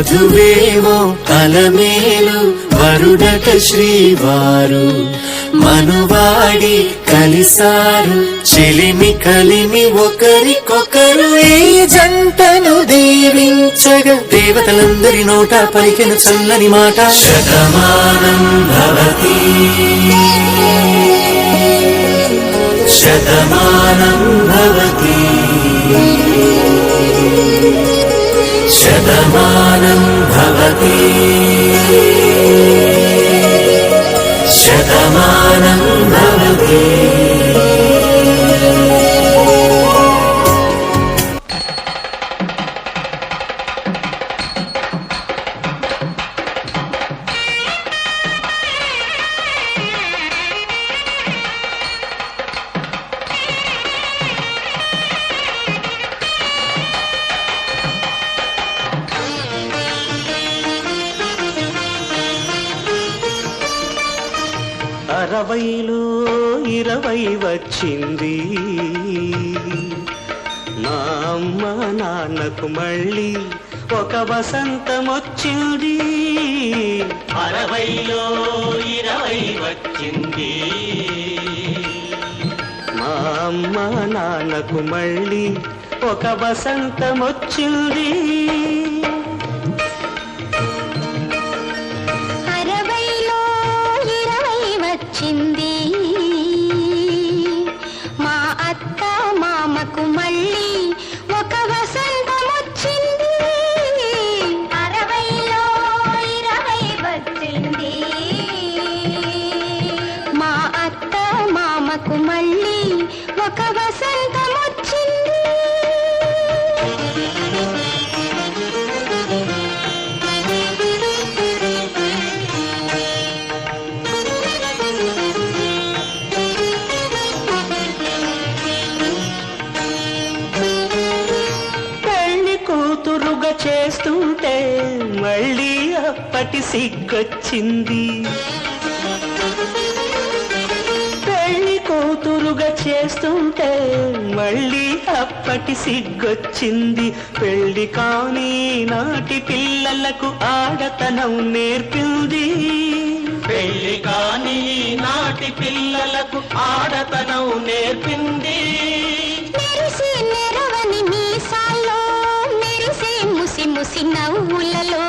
వధువేవో అలమేలు వరుడట శ్రీవారు మనువాడి కలిసారు చెలిమి కలిమి ఒకరికొకరు ఈ జంటను దీవించగా దేవతలందరి నోట పలికెను చల్లని మాట శతమానం భవతి శతమానం భవతి శతమానం భవతి శతమానం భవతి. అరవైలో 20 వచ్చింది నా అమ్మ నాన్నకు మళ్ళీ ఒక వసంతం వచ్చింది. 60లో 20 వచ్చింది మా అమ్మ నాన్నకు మళ్ళీ ఒక వసంతం వచ్చింది. 60లో 20 వచ్చింది మా అత్త మామకు మళ్ళీ ఒక వసంతం వచ్చింది. 60లో 20 వచ్చింది మా అత్త మామకు మళ్ళీ ఒక వసంతం వచ్చింది. కూతురుగా చేస్తుంటే మళ్ళీ అప్పటి సిగ్గొచ్చింది. పెళ్లి కూతురుగా చేస్తుంటే మళ్ళీ అప్పటి సిగ్గొచ్చింది. పెళ్లి కాని నాటి పిల్లలకు ఆడతనం నేర్పింది. పెళ్లి కాని నాటి పిల్లలకు ఆడతనం నేర్పింది. మెరిసి నెరవని మీసాల్లో మెరిసే ముసి ముసి నవ్వులలో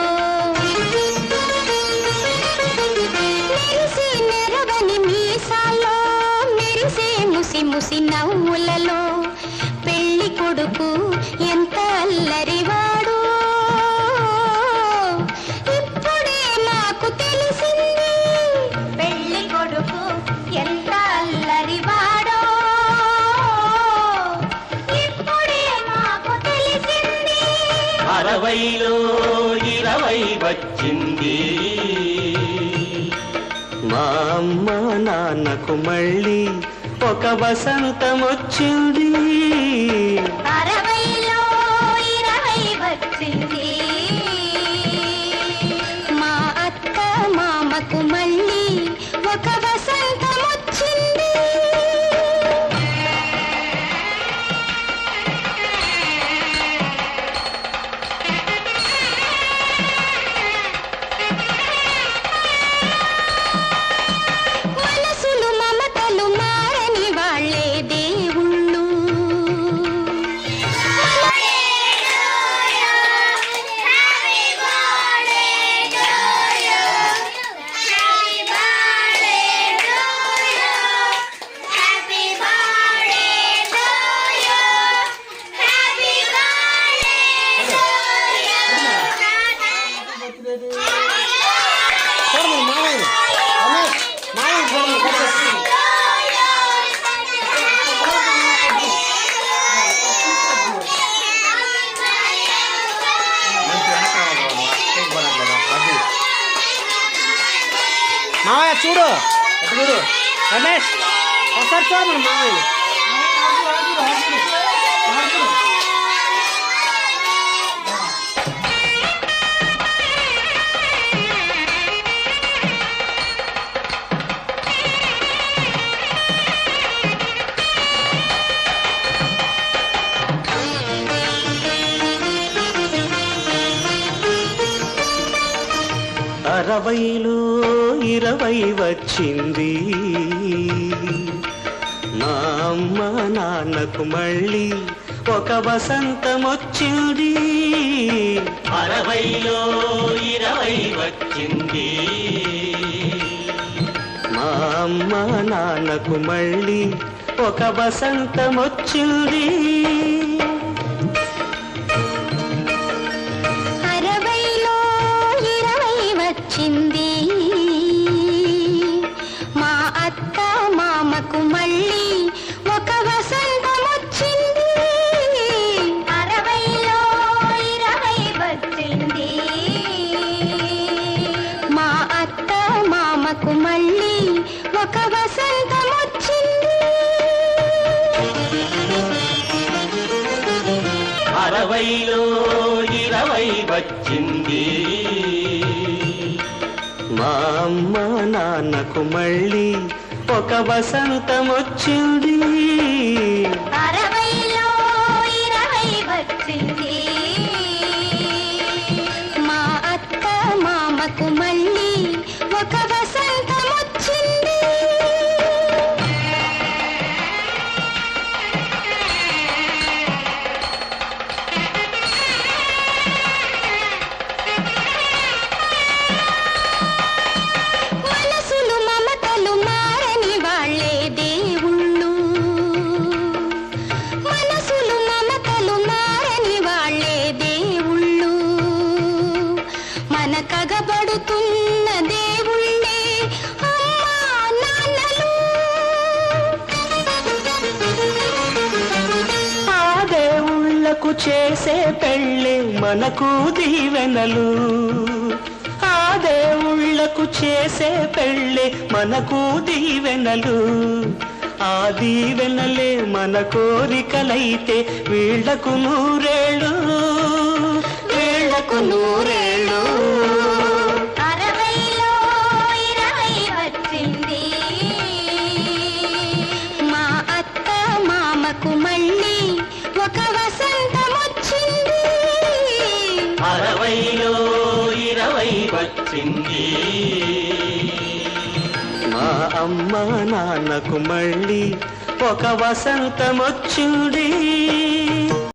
మెరిసి నెరవని మీసాల్లో మెరిసే ముసి ముసి నవ్వులలో పెళ్లి కొడుకు ఎంత అల్లరివాడు ఇప్పుడే నాకు తెలిసింది. పెళ్లి కొడుకు ఎంత అల్లరివాడో ఇప్పుడే నాకు తెలిసింది. 60లో 20 వచ్చింది మా అమ్మ నాన్నకు మళ్ళీ ఒక వసంతం వచ్చింది. 60లో 20 వచ్చింది మా అత్త మామకు మళ్ళీ ఒక వసంతం వచ్చింది. మనసులు మమతలు మారని వాళ్ళే దేవుళ్ళు. మావయ్య చూడు చూడు రమేష్ ఒకసారి చూడమను మావయ్య. 60లో 20 వచ్చింది మా అమ్మ నాన్నకు మళ్ళీ ఒక వసంతం వచ్చింది 60లో 20 వచ్చింది మా అమ్మ నాన్నకు మళ్ళీ ఒక వసంతం వచ్చింది 60లో 20 వచ్చింది మా అత్త మామకు మళ్ళీ ఒక వసంతం వచ్చింది 60లో 20 వచ్చింది మా అత్త మామకు మళ్ళీ ఒక వసంతం వచ్చింది 60లో 20 వచ్చింది మా అమ్మ నాన్నకు మళ్ళీ ఒక వసంతం వచ్చింది 60లో 20 వచ్చింది మా అత్త మామకు మళ్ళీ ఒక వసంతం వచ్చింది మనసులు మమతలు మారని వాళ్ళే దేవుళ్ళు మనసులు మమతలు మారని వాళ్ళే దేవుళ్ళు మన కగబడుతున్న దేవుళ్ళే అమ్మా నాన్నలు ఆ దేవుళ్ళకు చేసే పెళ్ళి మనకు దీవెనలు ఆ దేవుళ్ళకు చేసే పెళ్ళి మనకు దీవెనలు ఆ దీవెనలే మన కోరికలైతే వీళ్లకు నూరేళ్ళు వీళ్లకు నూరేళ్ళు 60లో 20 వచ్చింది మా అత్త మామకు మళ్ళీ ఒక వసంతం వచ్చింది 60లో 20 వచ్చింది మా అమ్మ నాన్నకు మళ్ళీ ఒక వసంతం వచ్చింది